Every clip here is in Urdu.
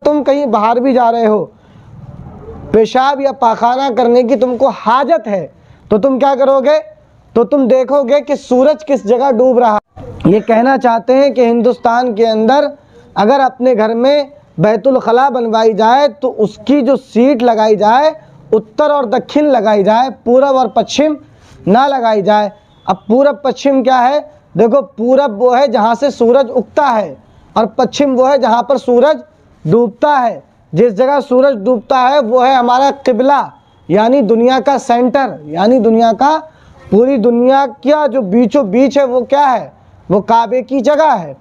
تم کہیں باہر بھی جا رہے ہو، پیشاب یا پاخانہ کرنے کی تم کو حاجت ہے، تو تم کیا کرو گے؟ تو تم دیکھو گے کہ سورج کس جگہ ڈوب رہا ہے۔ یہ کہنا چاہتے ہیں کہ ہندوستان کے اندر اگر اپنے گھر میں بیت الخلاء بنوائی جائے تو اس کی جو سیٹ لگائی جائے اتر اور دکھن لگائی جائے، پورب اور پچھم نہ لگائی جائے۔ اب پورب پچھم کیا ہے؟ دیکھو، پورب وہ ہے جہاں سے سورج اگتا ہے، اور پچھم وہ ہے جہاں پر سورج ڈوبتا ہے۔ جس جگہ سورج ڈوبتا ہے وہ ہے ہمارا قبلہ، یعنی دنیا کا سینٹر، یعنی دنیا کا، پوری دنیا کا جو بیچو بیچ ہے وہ کیا ہے؟ وہ کعبے کی جگہ ہے۔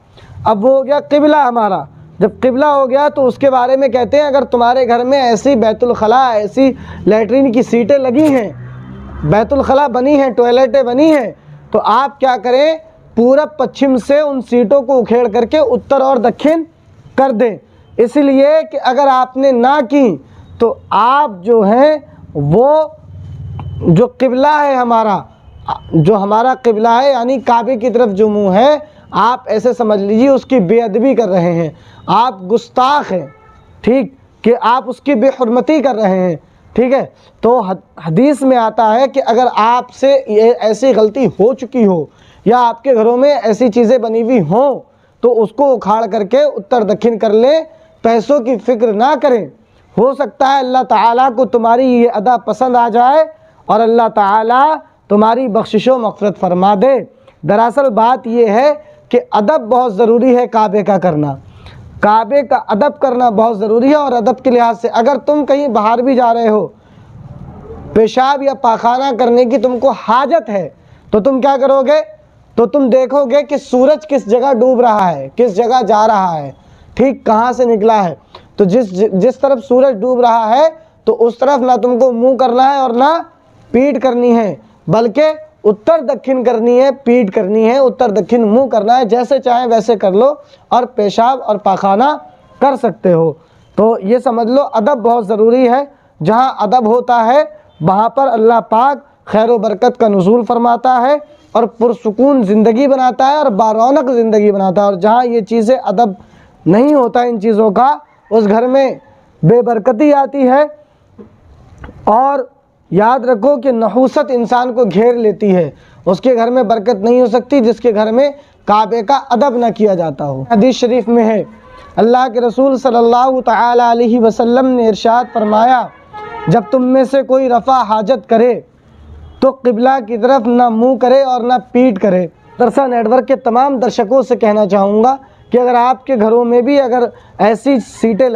اب وہ ہو گیا قبلہ ہمارا۔ جب قبلہ ہو گیا تو اس کے بارے میں کہتے ہیں اگر تمہارے گھر میں ایسی بیت الخلاء، ایسی لیٹرین کی سیٹیں لگی ہیں، بیت الخلاء بنی ہیں، ٹوائلٹیں بنی ہیں، تو آپ کیا کریں؟ پورب پچھم سے ان سیٹوں کو اکھیڑ کر کے اتر اور دکھن کر دیں، اس لیے کہ اگر آپ نے نہ کی تو آپ جو ہیں وہ جو قبلہ ہے ہمارا، جو ہمارا قبلہ ہے یعنی کعبے کی طرف جو منہ ہے، آپ ایسے سمجھ لیجیے اس کی بے ادبی کر رہے ہیں، آپ گستاخ ہیں، ٹھیک، کہ آپ اس کی بے حرمتی کر رہے ہیں، ٹھیک ہے۔ تو حدیث میں آتا ہے کہ اگر آپ سے یہ ایسی غلطی ہو چکی ہو یا آپ کے گھروں میں ایسی چیزیں بنی ہوئی ہوں تو اس کو اکھاڑ کر کے اتر دکھن کر لیں، پیسوں کی فکر نہ کریں۔ ہو سکتا ہے اللہ تعالیٰ کو تمہاری یہ ادا پسند آ جائے اور اللہ تعالیٰ تمہاری بخشش و مغفرت فرما دے۔ دراصل بات یہ ہے کہ ادب بہت ضروری ہے، کعبے کا کرنا، کعبے کا ادب کرنا بہت ضروری ہے۔ اور ادب کے لحاظ سے اگر تم کہیں باہر بھی جا رہے ہو، پیشاب یا پاخانہ کرنے کی تم کو حاجت ہے، تو تم کیا کرو گے؟ تو تم دیکھو گے کہ سورج کس جگہ ڈوب رہا ہے، کس جگہ جا رہا ہے، ٹھیک، کہاں سے نکلا ہے۔ تو جس طرف سورج ڈوب رہا ہے تو اس طرف نہ تم کو منہ کرنا ہے اور نہ پیٹھ کرنی ہے، بلکہ اتر دکھن کرنی ہے، پیٹھ کرنی ہے، اتر دکھن منہ کرنا ہے، جیسے چاہیں ویسے کر لو اور پیشاب اور پاخانہ کر سکتے ہو۔ تو یہ سمجھ لو ادب بہت ضروری ہے۔ جہاں ادب ہوتا ہے وہاں پر اللہ پاک خیر و برکت کا نزول فرماتا ہے اور پرسکون زندگی بناتا ہے اور بارونق زندگی بناتا ہے، اور جہاں یہ چیزیں ادب نہیں ہوتا ان چیزوں کا، اس گھر میں بے برکتی آتی ہے۔ اور یاد رکھو کہ نحوست انسان کو گھیر لیتی ہے، اس کے گھر میں برکت نہیں ہو سکتی جس کے گھر میں کعبے کا ادب نہ کیا جاتا ہو۔ حدیث شریف میں ہے، اللہ کے رسول صلی اللہ تعالی علیہ وسلم نے ارشاد فرمایا، جب تم میں سے کوئی رفع حاجت کرے تو قبلہ کی طرف نہ منہ کرے اور نہ پیٹھ کرے۔ درسا نیٹ ورک کے تمام درشکوں سے کہنا چاہوں گا کہ اگر آپ کے گھروں میں بھی اگر ایسی سیٹیں